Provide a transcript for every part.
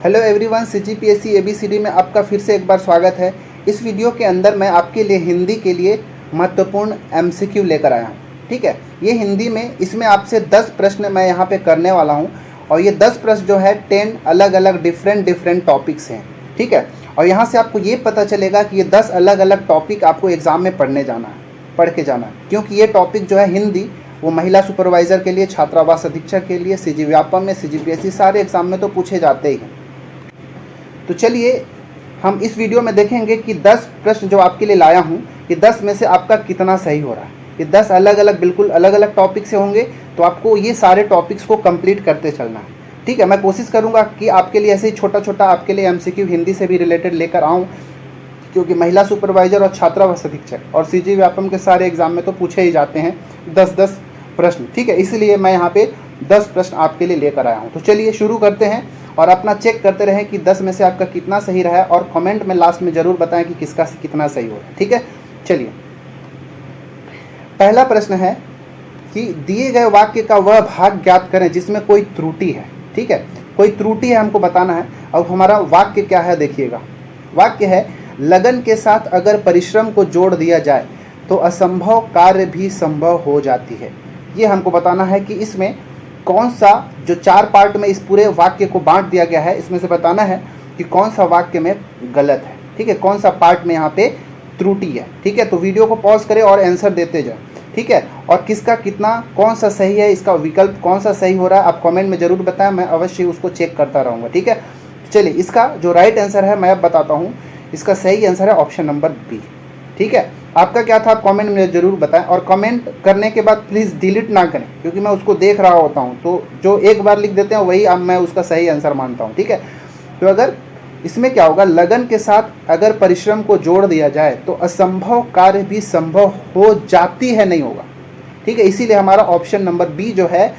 Hello everyone, CGPSC ABCD में आपका फिर से एक बार स्वागत है। इस वीडियो के अंदर मैं आपके लिए हिंदी के लिए महत्वपूर्ण एमसीक्यू लेकर आया हूँ। ठीक है, ये हिंदी में इसमें आपसे 10 प्रश्न मैं यहाँ पे करने वाला हूँ और ये 10 प्रश्न जो है 10 अलग अलग डिफरेंट टॉपिक्स हैं। ठीक है, और यहाँ से आपको ये पता चलेगा कि ये 10 अलग अलग टॉपिक आपको एग्ज़ाम में पढ़ के जाना है, क्योंकि ये टॉपिक जो है हिंदी वो महिला सुपरवाइज़र के लिए, छात्रावास अधीक्षक के लिए, सीजी व्यापम में, सीजीपीएससी सारे एग्ज़ाम में तो पूछे जाते ही हैं। तो चलिए हम इस वीडियो में देखेंगे कि 10 प्रश्न जो आपके लिए लाया हूँ, ये 10 में से आपका कितना सही हो रहा है। ये 10 अलग अलग बिल्कुल अलग अलग टॉपिक से होंगे, तो आपको ये सारे टॉपिक्स को कंप्लीट करते चलना है। ठीक है, मैं कोशिश करूँगा कि आपके लिए ऐसे ही छोटा छोटा आपके लिए एमसीक्यू हिंदी से भी रिलेटेड लेकर आऊँ, क्योंकि महिला सुपरवाइज़र और छात्रावास अधीक्षक और सीजी व्यापम के सारे एग्जाम में तो पूछे ही जाते हैं 10-10 प्रश्न। ठीक है, इसलिए मैं यहाँ पे 10 प्रश्न आपके लिए लेकर आया हूँ। तो चलिए शुरू करते हैं और अपना चेक करते रहें कि 10 में से आपका कितना सही रहा है, और कमेंट में लास्ट में ज़रूर बताएं कि किसका कितना सही हो रहा है। ठीक है, चलिए पहला प्रश्न है कि दिए गए वाक्य का वह भाग ज्ञात करें जिसमें कोई त्रुटि है। ठीक है, कोई त्रुटि है हमको बताना है। अब हमारा वाक्य क्या है देखिएगा। वाक्य है, लगन के साथ अगर परिश्रम को जोड़ दिया जाए तो असंभव कार्य भी संभव हो जाती है। ये हमको बताना है कि इसमें कौन सा, जो 4 पार्ट में इस पूरे वाक्य को बांट दिया गया है, इसमें से बताना है कि कौन सा वाक्य में गलत है। ठीक है, कौन सा पार्ट में यहाँ पे त्रुटि है। ठीक है, तो वीडियो को पॉज करें और आंसर देते जाए। ठीक है, और किसका कितना, कौन सा सही है, इसका विकल्प कौन सा सही हो रहा है, आप कमेंट में ज़रूर बताएं, मैं अवश्य उसको चेक करता रहूँगा। ठीक है, चलिए इसका जो राइट आंसर है मैं अब बताता हूँ। इसका सही आंसर है ऑप्शन नंबर बी। ठीक है, आपका क्या था, आप कमेंट में ज़रूर बताएं, और कमेंट करने के बाद प्लीज़ डिलीट ना करें, क्योंकि मैं उसको देख रहा होता हूं, तो जो एक बार लिख देते हैं वही अब मैं उसका सही आंसर मानता हूं। ठीक है, तो अगर इसमें क्या होगा, लगन के साथ अगर परिश्रम को जोड़ दिया जाए तो असंभव कार्य भी संभव हो जाती है, नहीं होगा। ठीक है, इसीलिए हमारा ऑप्शन नंबर बी जो है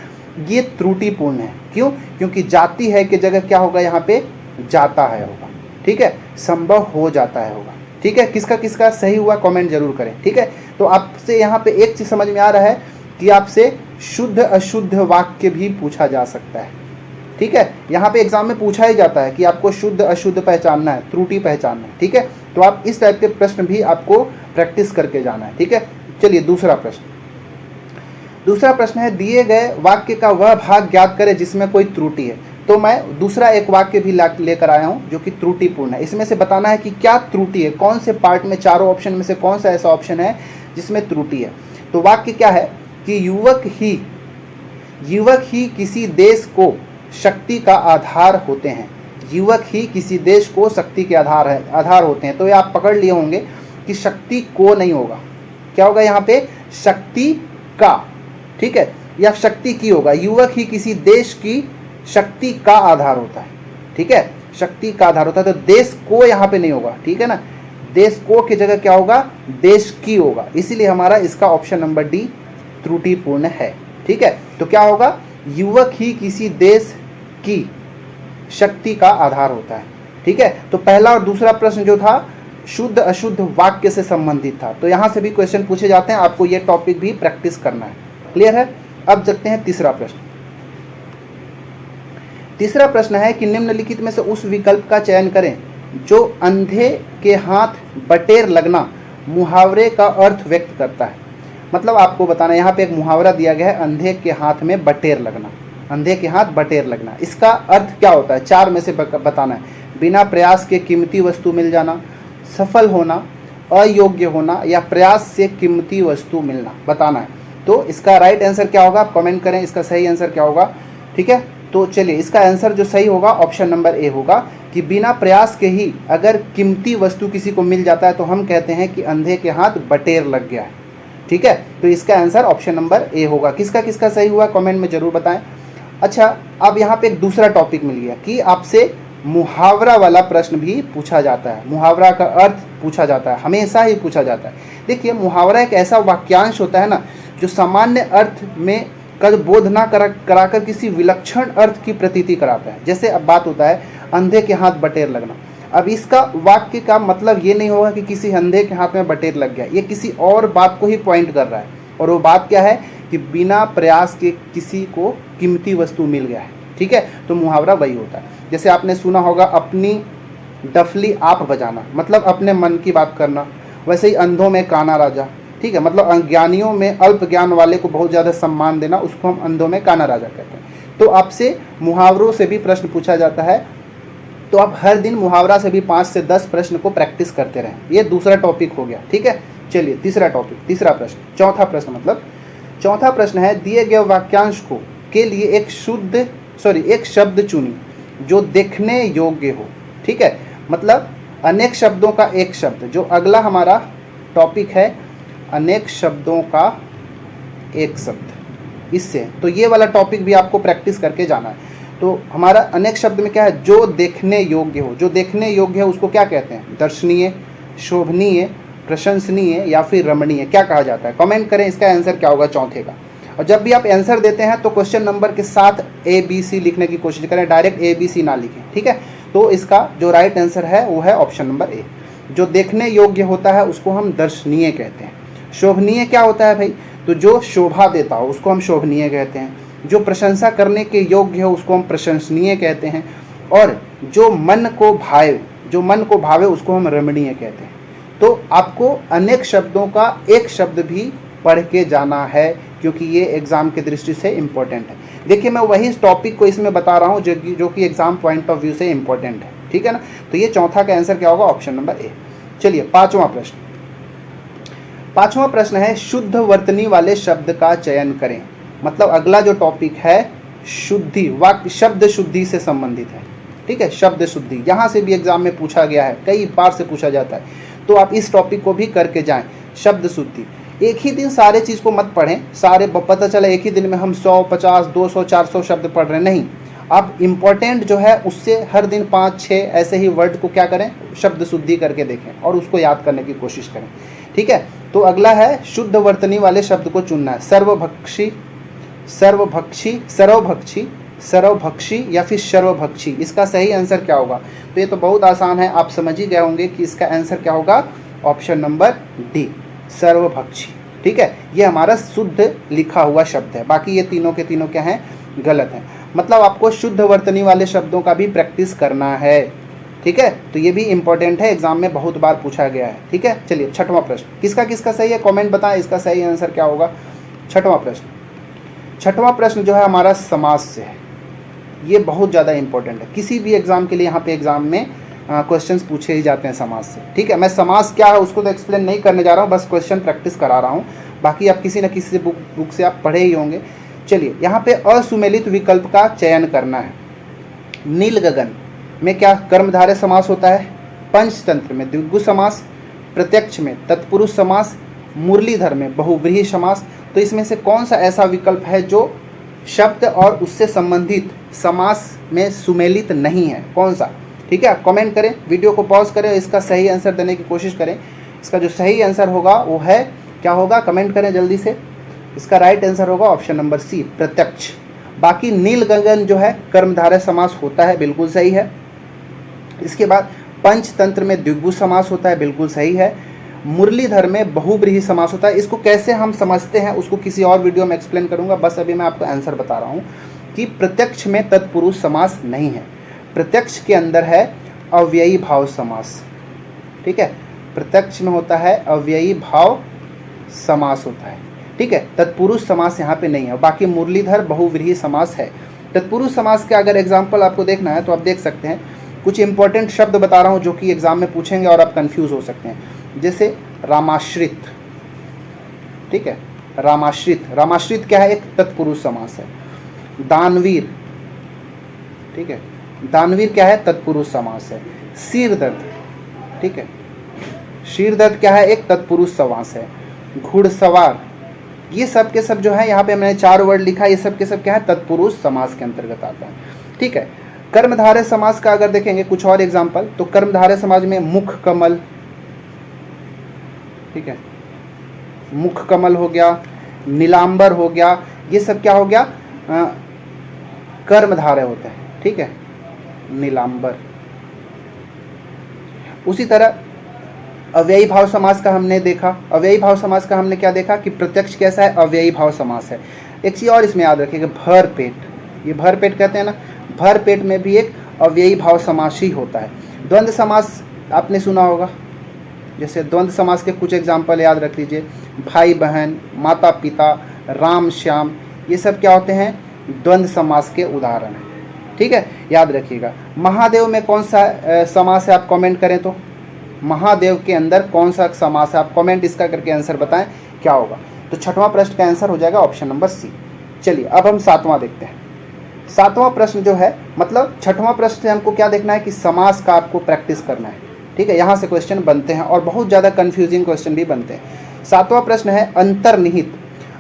ये त्रुटिपूर्ण है। क्यों? क्योंकि जाती है की जगह क्या होगा, यहाँ पे जाता है होगा। ठीक है, संभव हो जाता है होगा। ठीक है, किसका किसका सही हुआ कमेंट जरूर करें। ठीक है, तो आपसे यहाँ पे एक चीज़ समझ में आ रहा है कि आपसे शुद्ध अशुद्ध वाक्य भी पूछा जा सकता है। ठीक है, यहाँ पे एग्जाम में पूछा ही जाता है कि आपको शुद्ध अशुद्ध पहचानना है, त्रुटि पहचानना है। ठीक है, तो आप इस टाइप के प्रश्न भी आपको प्रैक्टिस करके जाना है। ठीक है, चलिए दूसरा प्रश्न है, दिए गए वाक्य का वह भाग ज्ञात करें जिसमें कोई त्रुटि है। तो मैं दूसरा एक वाक्य भी लेकर आया हूं जो कि त्रुटिपूर्ण है। इसमें से बताना है कि क्या त्रुटि है, कौन से पार्ट में, चारों ऑप्शन में से कौन सा ऐसा ऑप्शन है जिसमें त्रुटि है। तो वाक्य क्या है कि युवक ही किसी देश को शक्ति का आधार होते हैं। युवक ही किसी देश को शक्ति के आधार होते हैं। तो ये आप पकड़ लिए होंगे कि शक्ति को नहीं होगा, क्या होगा यहाँ पे, शक्ति का। ठीक है, या शक्ति की होगा। युवक ही किसी देश की शक्ति का आधार होता है। ठीक है, शक्ति का आधार होता है, तो देश को यहाँ पे नहीं होगा। ठीक है ना, देश को की जगह क्या होगा, देश की होगा। इसीलिए हमारा इसका ऑप्शन नंबर डी त्रुटिपूर्ण है। ठीक है, तो क्या होगा, युवक ही किसी देश की शक्ति का आधार होता है। ठीक है, तो पहला और दूसरा प्रश्न जो था शुद्ध अशुद्ध वाक्य से संबंधित था, तो यहाँ से भी क्वेश्चन पूछे जाते हैं, आपको ये टॉपिक भी प्रैक्टिस करना है। क्लियर है? अब देखते हैं तीसरा प्रश्न है कि निम्नलिखित में से उस विकल्प का चयन करें जो अंधे के हाथ बटेर लगना मुहावरे का अर्थ व्यक्त करता है। मतलब आपको बताना, यहाँ पे एक मुहावरा दिया गया है, अंधे के हाथ में बटेर लगना, अंधे के हाथ बटेर लगना। इसका अर्थ क्या होता है, 4 में से बताना है। बिना प्रयास के कीमती वस्तु मिल जाना, सफल होना, अयोग्य होना, या प्रयास से कीमती वस्तु मिलना, बताना है। तो इसका राइट आंसर क्या होगा, आप कमेंट करें इसका सही आंसर क्या होगा। ठीक है, तो चलिए इसका आंसर जो सही होगा ऑप्शन नंबर ए होगा कि बिना प्रयास के ही अगर कीमती वस्तु किसी को मिल जाता है तो हम कहते हैं कि अंधे के हाथ बटेर लग गया है। ठीक है, तो इसका आंसर ऑप्शन नंबर ए होगा। किसका किसका सही हुआ कमेंट में ज़रूर बताएं। अच्छा, अब यहाँ पे एक दूसरा टॉपिक मिल गया कि आपसे मुहावरा वाला प्रश्न भी पूछा जाता है। मुहावरा का अर्थ पूछा जाता है, हमेशा ही पूछा जाता है। देखिए, मुहावरा एक ऐसा वाक्यांश होता है ना जो सामान्य अर्थ में कद बोध ना कराकर किसी विलक्षण अर्थ की प्रतीति कराता है। जैसे अब बात होता है अंधे के हाथ बटेर लगना। अब इसका वाक्य का मतलब ये नहीं होगा कि किसी अंधे के हाथ में बटेर लग गया, ये किसी और बात को ही पॉइंट कर रहा है, और वो बात क्या है कि बिना प्रयास के किसी को कीमती वस्तु मिल गया है। ठीक है, तो मुहावरा वही होता है। जैसे आपने सुना होगा अपनी डफली आप बजाना, मतलब अपने मन की बात करना। वैसे ही अंधों में काना राजा, ठीक है, मतलब अज्ञानियों में अल्प ज्ञान वाले को बहुत ज़्यादा सम्मान देना, उसको हम अंधों में काना राजा कहते हैं। तो आपसे मुहावरों से भी प्रश्न पूछा जाता है, तो आप हर दिन मुहावरा से भी 5 से 10 प्रश्न को प्रैक्टिस करते रहें। ये दूसरा टॉपिक हो गया, ठीक है। चलिए तीसरा टॉपिक, तीसरा प्रश्न, चौथा प्रश्न मतलब चौथा प्रश्न है, दिए गए वाक्यांश को के लिए एक शब्द चुनिए जो देखने योग्य हो, ठीक है। मतलब अनेक शब्दों का एक शब्द, जो अगला हमारा टॉपिक है अनेक शब्दों का एक शब्द, इससे तो ये वाला टॉपिक भी आपको प्रैक्टिस करके जाना है। तो हमारा अनेक शब्द में क्या है, जो देखने योग्य हो। जो देखने योग्य है उसको क्या कहते हैं, दर्शनीय, शोभनीय, प्रशंसनीय या फिर रमणीय, क्या कहा जाता है? कमेंट करें इसका आंसर क्या होगा चौथे का। और जब भी आप आंसर देते हैं तो क्वेश्चन नंबर के साथ ABC लिखने की कोशिश करें, डायरेक्ट ABC ना लिखें, ठीक है। तो इसका जो राइट आंसर है वो है ऑप्शन नंबर ए। जो देखने योग्य होता है उसको हम दर्शनीय कहते हैं। शोभनीय क्या होता है भाई, तो जो शोभा देता हो उसको हम शोभनीय कहते हैं। जो प्रशंसा करने के योग्य हो उसको हम प्रशंसनीय कहते हैं। और जो मन को भावे उसको हम रमणीय कहते हैं। तो आपको अनेक शब्दों का एक शब्द भी पढ़ के जाना है, क्योंकि ये एग्ज़ाम की दृष्टि से इम्पोर्टेंट है। देखिए मैं वही टॉपिक को इसमें बता रहा हूँ जो कि एग्ज़ाम पॉइंट ऑफ व्यू से इम्पोर्टेंट है, ठीक है ना। तो ये चौथा का आंसर क्या होगा, ऑप्शन नंबर ए। चलिए पाँचवा प्रश्न है, शुद्ध वर्तनी वाले शब्द का चयन करें। मतलब अगला जो टॉपिक है शुद्धि, वाक्य शब्द शुद्धि से संबंधित है, ठीक है। शब्द शुद्धि यहाँ से भी एग्जाम में पूछा गया है, कई बार से पूछा जाता है, तो आप इस टॉपिक को भी करके जाएं। शब्द शुद्धि, एक ही दिन सारे चीज़ को मत पढ़ें, सारे पता चला एक ही दिन में हम 100, 50, 200, 400 शब्द पढ़ रहे हैं, नहीं। आप इम्पोर्टेंट जो है उससे हर दिन 5-6 ऐसे ही वर्ड को क्या करें, शब्द शुद्धि करके देखें और उसको याद करने की कोशिश करें, ठीक है। तो अगला है शुद्ध वर्तनी वाले शब्द को चुनना है। सर्वभक्षी या फिर सर्वभक्षी, इसका सही आंसर क्या होगा? तो ये तो बहुत आसान है, आप समझ ही गए होंगे कि इसका आंसर क्या होगा, ऑप्शन नंबर डी, सर्वभक्षी, ठीक है। ये हमारा शुद्ध लिखा हुआ शब्द है, बाकी ये तीनों के तीनों क्या हैं, गलत हैं। मतलब आपको शुद्ध वर्तनी वाले शब्दों का भी प्रैक्टिस करना है, ठीक है। तो ये भी इंपॉर्टेंट है, एग्जाम में बहुत बार पूछा गया है, ठीक है। चलिए छठवां प्रश्न, किसका सही है कमेंट बताएं, इसका सही आंसर क्या होगा। छठवां प्रश्न जो है हमारा समास से है। ये बहुत ज़्यादा इंपॉर्टेंट है, किसी भी एग्जाम के लिए यहाँ पे एग्जाम में क्वेश्चंस पूछे ही जाते हैं समास से, ठीक है। मैं समास क्या है उसको तो एक्सप्लेन नहीं करने जा रहा हूँ, बस क्वेश्चन प्रैक्टिस करा रहा हूँ। बाकी आप किसी न किसी बुक से आप पढ़े ही होंगे। चलिए यहाँ पे असुमेलित विकल्प का चयन करना है। नील गगन में क्या कर्मधारय समास होता है, पंचतंत्र में द्विगु समास, प्रत्यक्ष में तत्पुरुष समास, मुरलीधर में बहुव्रीहि समास। तो इसमें से कौन सा ऐसा विकल्प है जो शब्द और उससे संबंधित समास में सुमेलित नहीं है, कौन सा, ठीक है। कमेंट करें, वीडियो को पॉज करें, इसका सही आंसर देने की कोशिश करें। इसका जो सही आंसर होगा वो है क्या होगा, कमेंट करें जल्दी से। इसका राइट आंसर होगा ऑप्शन नंबर सी, प्रत्यक्ष। बाकी नील गगन जो है कर्मधारय समास होता है, बिल्कुल सही है। इसके बाद पंचतंत्र में द्विगु समास होता है, बिल्कुल सही है। मुरलीधर में बहुव्रीहि समास होता है। इसको कैसे हम समझते हैं उसको किसी और वीडियो में एक्सप्लेन करूंगा, बस अभी मैं आपको आंसर बता रहा हूँ कि प्रत्यक्ष में तत्पुरुष समास नहीं है, प्रत्यक्ष के अंदर है अव्ययी भाव समास, ठीक है। प्रत्यक्ष में होता है अव्ययी भाव समास होता है, ठीक है। तत्पुरुष समास यहाँ पे नहीं है। बाकी मुरलीधर बहुव्रीहि समास है। तत्पुरुष समास का अगर एग्जाम्पल आपको देखना है तो आप देख सकते हैं, कुछ इंपॉर्टेंट शब्द बता रहा हूँ जो कि एग्जाम में पूछेंगे और आप कंफ्यूज हो सकते हैं। जैसे रामाश्रित, ठीक है, रामाश्रित क्या है, एक तत्पुरुष समास है। दानवीर, ठीक है, दानवीर क्या है, तत्पुरुष समास है। शीरदर्द, ठीक है, शीरदर्द क्या है, एक तत्पुरुष समास है। घुड़सवार, ये सब के सब जो है यहाँ पे मैंने 4 वर्ड लिखा, ये सब के सब क्या है, तत्पुरुष समास के अंतर्गत आता है, ठीक है। कर्मधारय समास का अगर देखेंगे कुछ और एग्जाम्पल, तो कर्मधारय समाज में मुख कमल, ठीक है, मुख कमल हो गया, नीलांबर हो गया, ये सब क्या हो गया, कर्मधारय होता है, ठीक है, नीलांबर। उसी तरह अव्ययी भाव समास का हमने देखा। अव्ययी भाव समास का हमने क्या देखा कि प्रत्यक्ष कैसा है, अव्ययी भाव समास है। एक चीज़ और इसमें याद रखिएगा, भर पेट, ये भर पेट कहते हैं ना, भर पेट में भी एक अव्ययी भाव समास ही होता है। द्वंद्व समास आपने सुना होगा, जैसे द्वंद्व समास के कुछ एग्जाम्पल याद रख लीजिए, भाई बहन, माता पिता, राम श्याम, ये सब क्या होते हैं, द्वंद्व समास के उदाहरण हैं। ठीक है, याद रखिएगा। महादेव में कौन सा समास है, आप कमेंट करें तो महादेव के अंदर कौन सा समास है, आप कमेंट इसका करके आंसर बताएं क्या होगा। तो छठवां प्रश्न का आंसर हो जाएगा ऑप्शन नंबर सी। चलिए अब हम सातवां देखते हैं। सातवां प्रश्न जो है, मतलब छठवां प्रश्न से हमको क्या देखना है कि समास का आपको प्रैक्टिस करना है। ठीक है, यहाँ से क्वेश्चन बनते हैं और बहुत ज़्यादा कन्फ्यूजिंग क्वेश्चन भी बनते हैं। सातवां प्रश्न है अंतर्निहित।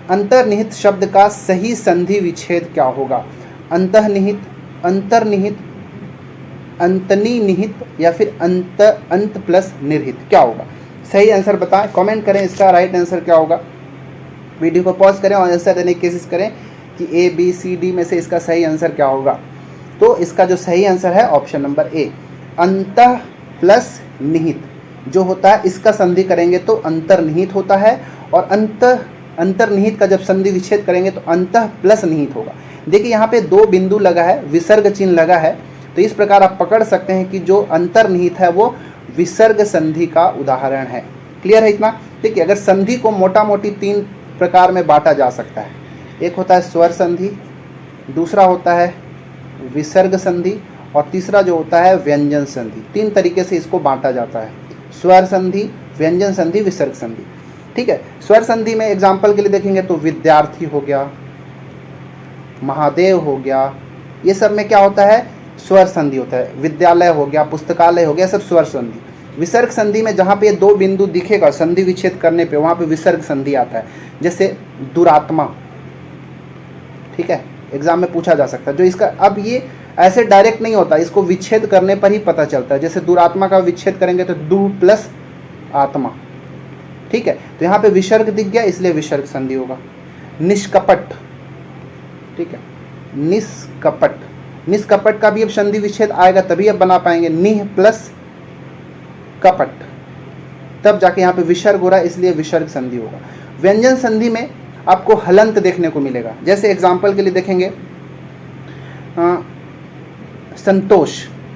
अंतर्निहित शब्द का सही संधि विच्छेद क्या होगा। अंतर्निहित, अंतर्निहित, अंतनिहित या फिर अंत प्लस निर्हित, क्या होगा। सही आंसर बताएं, कमेंट करें इसका राइट आंसर क्या होगा। वीडियो को पॉज करें और आंसर देने की कोशिश करें कि ए बी सी डी में से इसका सही आंसर क्या होगा। तो इसका जो सही आंसर है ऑप्शन नंबर ए, अंतः प्लस निहित जो होता है, इसका संधि करेंगे तो अंतर्निहित होता है, और अंतर्निहित का जब संधि विच्छेद करेंगे तो अंतः प्लस निहित होगा। देखिए यहाँ पे दो बिंदु लगा है, विसर्ग चिन्ह लगा है, तो इस प्रकार आप पकड़ सकते हैं कि जो अंतर्निहित है वो विसर्ग संधि का उदाहरण है। क्लियर है इतना। देखिए अगर संधि को मोटा मोटी तीन प्रकार में बांटा जा सकता है, एक होता है स्वर संधि, दूसरा होता है विसर्ग संधि, और तीसरा जो होता है व्यंजन संधि। तीन तरीके से इसको बांटा जाता है, स्वर संधि, व्यंजन संधि, विसर्ग संधि। ठीक है, स्वर संधि में एग्जाम्पल के लिए देखेंगे तो विद्यार्थी हो गया, महादेव हो गया, ये सब में क्या होता है, स्वर संधि होता है। विद्यालय हो गया, पुस्तकालय हो गया, सब स्वर संधि। विसर्ग संधि में जहाँ पे ये दो बिंदु दिखेगा संधि विच्छेद करने पे, वहाँ पे विसर्ग संधि आता है। जैसे दुरात्मा, ठीक है, एग्जाम में पूछा जा सकता है। जो इसका, अब ये ऐसे डायरेक्ट नहीं होता, इसको विच्छेद करने पर ही पता चलता है। जैसे दुरात्मा का विच्छेद करेंगे तो दु प्लस आत्मा। ठीक है, तो यहाँ पे विसर्ग दिख गया इसलिए विसर्ग संधि होगा। निष्कपट, ठीक है, निष्कपट, निष्कपट का भी अब संधि विच्छेद आएगा तभी अब बना पाएंगे, निह प्लस कपट, तब जाके यहाँ पे विसर्ग हो रहा है इसलिए विसर्ग संधि होगा। व्यंजन संधि में आपको हलंत देखने को मिलेगा। जैसे एग्जाम्पल के लिए देखेंगे संतोष,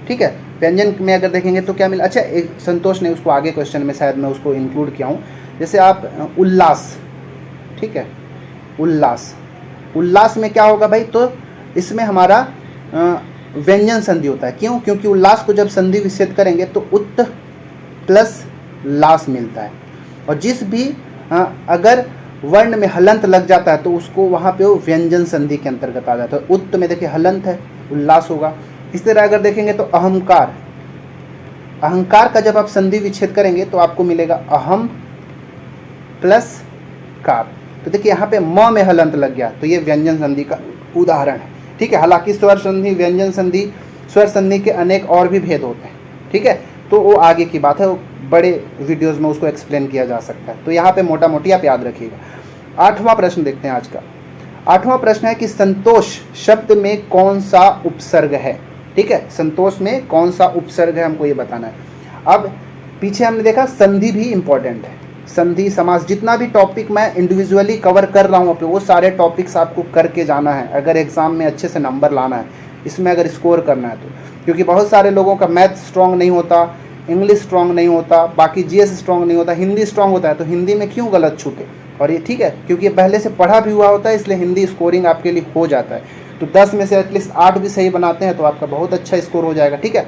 ठीक है, व्यंजन में अगर देखेंगे तो क्या मिला, अच्छा एक संतोष नहीं, उसको आगे क्वेश्चन में शायद मैं उसको इंक्लूड किया हूँ। जैसे आप उल्लास, ठीक है, उल्लास, उल्लास में क्या होगा भाई, तो इसमें हमारा व्यंजन संधि होता है। क्यों, क्योंकि उल्लास को जब संधि विच्छेद करेंगे तो उत प्लस लास मिलता है, और जिस भी अगर वर्ण में हलंत लग जाता है तो उसको वहाँ पे वो व्यंजन संधि के अंतर्गत आ जाता है। उत में देखिए हलंत है, उल्लास होगा। इस तरह अगर देखेंगे तो अहंकार, अहंकार का जब आप संधि विच्छेद करेंगे तो आपको मिलेगा अहम प्लस कार। तो देखिए यहाँ पे म में हलंत लग गया तो ये व्यंजन संधि का उदाहरण है। ठीक है, हालांकि स्वर संधि, व्यंजन संधि, स्वर संधि के अनेक और भी भेद होते हैं। ठीक है, तो वो आगे की बात है, वो बड़े वीडियोस में उसको एक्सप्लेन किया जा सकता है। तो यहाँ पे मोटा मोटी आप याद रखिएगा। आठवां प्रश्न देखते हैं आज का। आठवां प्रश्न है कि संतोष शब्द में कौन सा उपसर्ग है। ठीक है, संतोष में कौन सा उपसर्ग है हमको ये बताना है। अब पीछे हमने देखा संधि भी इम्पोर्टेंट है, संधि समास, जितना भी टॉपिक मैं इंडिविजुअली कवर कर रहा हूँ अपने, वो सारे टॉपिक्स आपको करके जाना है अगर एग्जाम में अच्छे से नंबर लाना है, इसमें अगर स्कोर करना है तो। क्योंकि बहुत सारे लोगों का मैथ स्ट्रॉन्ग नहीं होता, इंग्लिश स्ट्रॉन्ग नहीं होता, बाकी जीएस स्ट्रॉन्ग नहीं होता, हिंदी स्ट्रॉन्ग होता है, तो हिंदी में क्यों गलत छूटे। और ये ठीक है, क्योंकि ये पहले से पढ़ा भी हुआ होता है, इसलिए हिंदी स्कोरिंग आपके लिए हो जाता है। तो 10 में से एटलीस्ट 8 भी सही बनाते हैं तो आपका बहुत अच्छा स्कोर हो जाएगा। ठीक है,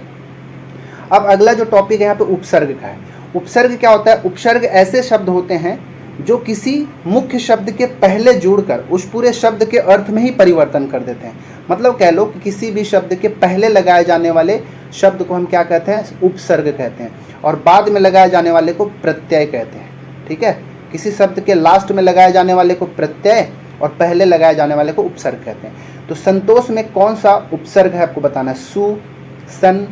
अब अगला जो टॉपिक है यहाँ पे उपसर्ग का है। उपसर्ग क्या होता है, उपसर्ग ऐसे शब्द होते हैं जो किसी मुख्य शब्द के पहले जुड़कर उस पूरे शब्द के अर्थ में ही परिवर्तन कर देते हैं। मतलब कह लो कि किसी भी शब्द के पहले लगाए जाने वाले शब्द को हम क्या कहते हैं, उपसर्ग कहते हैं, और बाद में लगाए जाने वाले को प्रत्यय कहते हैं। ठीक है, किसी शब्द के लास्ट में लगाए जाने वाले को प्रत्यय और पहले लगाए जाने वाले को उपसर्ग कहते हैं। तो संतोष में कौन सा उपसर्ग है आपको बताना है, सु, सन,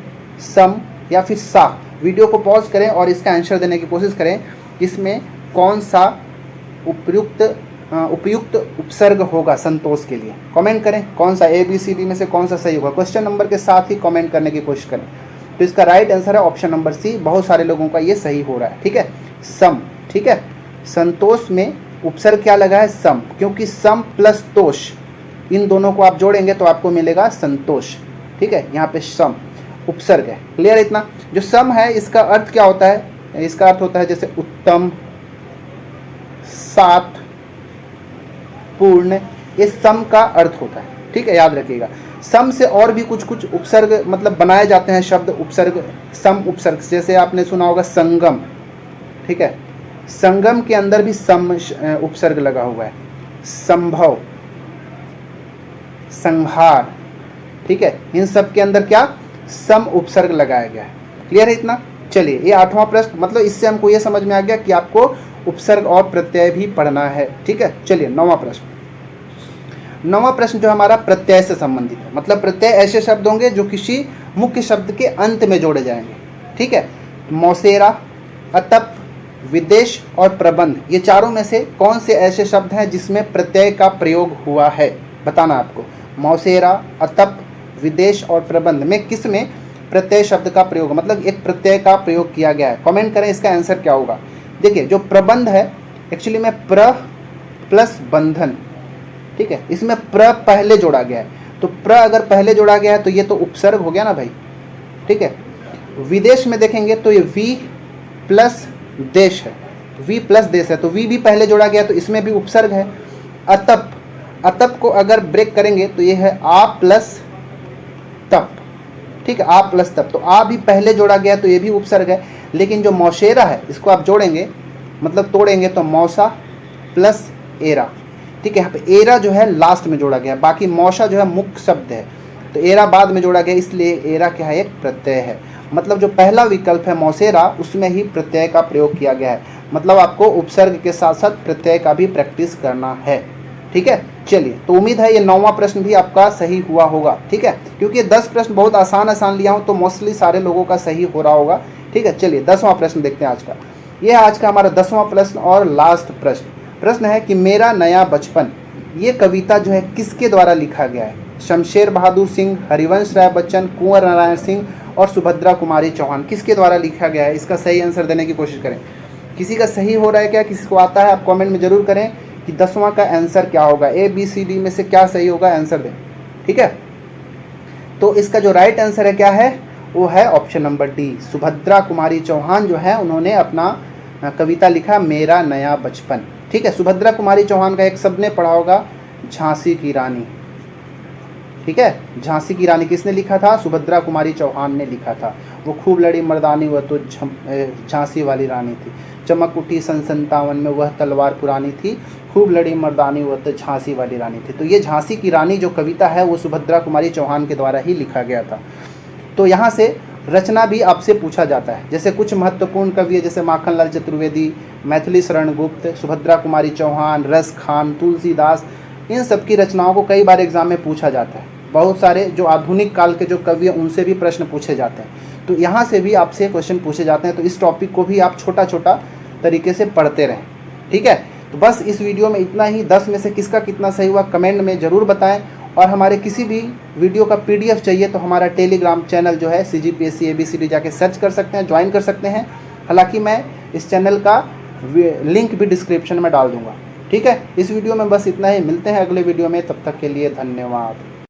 सम या फिर सा। वीडियो को पॉज करें और इसका आंसर देने की कोशिश करें, इसमें कौन सा उपयुक्त उपसर्ग होगा संतोष के लिए। कमेंट करें कौन सा ABCD में से कौन सा सही होगा, क्वेश्चन नंबर के साथ ही कमेंट करने की कोशिश करें। तो इसका राइट आंसर है ऑप्शन नंबर सी, बहुत सारे लोगों का ये सही हो रहा है। ठीक है, सम। ठीक है, संतोष में उपसर्ग क्या लगा है, सम, क्योंकि सम प्लस तोष, इन दोनों को आप जोड़ेंगे तो आपको मिलेगा संतोष। ठीक है, यहाँ पे सम। उपसर्ग है। क्लियर है इतना? जो सम है इसका अर्थ क्या होता है? इसका अर्थ होता है जैसे उत्तम, सात, पूर्ण, ये सम का अर्थ होता है। ठीक है, याद रखिएगा। सम से और भी कुछ कुछ उपसर्ग मतलब बनाए जाते हैं शब्द उपसर्ग, सम उपसर्ग। जैसे आपने सुना होगा संगम, ठीक है, संगम के अंदर भी सम उपसर्ग लगा हुआ है। संभव, संहार, ठीक है, इन सब के अंदर क्या सम उपसर्ग लगाया गया है। क्लियर है इतना? चलिए, ये 8वां प्रश्न, मतलब इससे हमको ये समझ में आ गया कि आपको उपसर्ग और प्रत्यय भी पढ़ना है। ठीक है, चलिए 9वां प्रश्न। 9वां प्रश्न जो हमारा प्रत्यय से संबंधित है, मतलब प्रत्यय ऐसे शब्द होंगे जो किसी मुख्य शब्द के अंत में जोड़े जाएंगे। ठीक है, मौसेरा, अतप, विदेश और प्रबंध, ये चारों में से कौन से ऐसे शब्द हैं जिसमें प्रत्यय का प्रयोग हुआ है, बताना आपको। मौसेरा, अतप, विदेश और प्रबंध में किस में प्रत्यय शब्द का प्रयोग, मतलब एक प्रत्यय का प्रयोग किया गया है? कमेंट करें इसका आंसर क्या होगा। देखिए, जो प्रबंध है एक्चुअली में प्र प्लस बंधन, ठीक है, इसमें प्र पहले जोड़ा गया है, तो प्र अगर पहले जोड़ा गया है तो ये तो उपसर्ग हो गया ना भाई। ठीक है, विदेश में देखेंगे तो ये वी प्लस देश है, वी प्लस देश है, तो वी भी पहले जोड़ा गया तो इसमें भी उपसर्ग है। अतप, अतप को अगर ब्रेक करेंगे तो ये है आ प्लस तप, ठीक है, आ प्लस तप, तो आ भी पहले जोड़ा गया तो ये भी उपसर्ग है। लेकिन जो मौशेरा है इसको आप जोड़ेंगे मतलब तोड़ेंगे तो मौसा प्लस एरा, ठीक है, यहाँ पे एरा जो है लास्ट में जोड़ा गया, बाकी मौसा जो है मुख्य शब्द है, तो एरा बाद में जोड़ा गया, इसलिए एरा क्या है, एक प्रत्यय है। मतलब जो पहला विकल्प है मौसेरा, उसमें ही प्रत्यय का प्रयोग किया गया है। मतलब आपको उपसर्ग के साथ साथ प्रत्यय का भी प्रैक्टिस करना है। ठीक है, चलिए, तो उम्मीद है ये 9वां प्रश्न भी आपका सही हुआ होगा। ठीक है, क्योंकि 10 प्रश्न बहुत आसान लिया हूँ तो मोस्टली सारे लोगों का सही हो रहा होगा। ठीक है, चलिए 10वां प्रश्न देखते हैं आज का। ये है आज का हमारा 10वां प्रश्न और लास्ट प्रश्न। प्रश्न है कि मेरा नया बचपन, ये कविता जो है किसके द्वारा लिखा गया है? शमशेर बहादुर सिंह, हरिवंश राय बच्चन, कुंवर नारायण सिंह और सुभद्रा कुमारी चौहान, किसके द्वारा लिखा गया है? इसका सही आंसर देने की कोशिश करें। किसी का सही हो रहा है क्या, किसी को आता है? आप कमेंट में जरूर करें कि 10वां का आंसर क्या होगा, ए बी सी डी में से क्या सही होगा, आंसर दें। ठीक है, तो इसका जो राइट आंसर है क्या है, वो है option number D, Subhadra Kumari Chauhan जो है उन्होंने अपना कविता लिखा मेरा नया बचपन। ठीक है, सुभद्रा कुमारी चौहान का एक सबने पढ़ा होगा, झांसी की रानी। ठीक है, झांसी की रानी किसने लिखा था? सुभद्रा कुमारी चौहान ने लिखा था। वो खूब लड़ी मर्दानी वह तो झांसी वाली रानी थी, चमक उठी सन 57 में वह तलवार पुरानी थी, खूब लड़ी मर्दानी वह तो झांसी वाली रानी थी। तो ये झांसी की रानी जो कविता है वो सुभद्रा कुमारी चौहान के द्वारा ही लिखा गया था। तो यहाँ से रचना भी आपसे पूछा जाता है, जैसे कुछ महत्वपूर्ण कवि है जैसे माखनलाल चतुर्वेदी, मैथिली शरण गुप्त, सुभद्रा कुमारी चौहान, रस खान, तुलसीदास, इन सब की रचनाओं को कई बार एग्जाम में पूछा जाता है। बहुत सारे जो आधुनिक काल के जो कवि हैं उनसे भी प्रश्न पूछे जाते हैं, तो यहाँ से भी आपसे क्वेश्चन पूछे जाते हैं। तो इस टॉपिक को भी आप छोटा छोटा तरीके से पढ़ते रहें। ठीक है, तो बस इस वीडियो में इतना ही। 10 में से किसका कितना सही हुआ कमेंट में ज़रूर बताएं। और हमारे किसी भी वीडियो का PDF चाहिए तो हमारा टेलीग्राम चैनल जो है CGPSC ABCD जाके सर्च कर सकते हैं, ज्वाइन कर सकते हैं। हालांकि मैं इस चैनल का लिंक भी डिस्क्रिप्शन में डाल दूंगा। ठीक है, इस वीडियो में बस इतना ही, मिलते हैं अगले वीडियो में, तब तक के लिए धन्यवाद।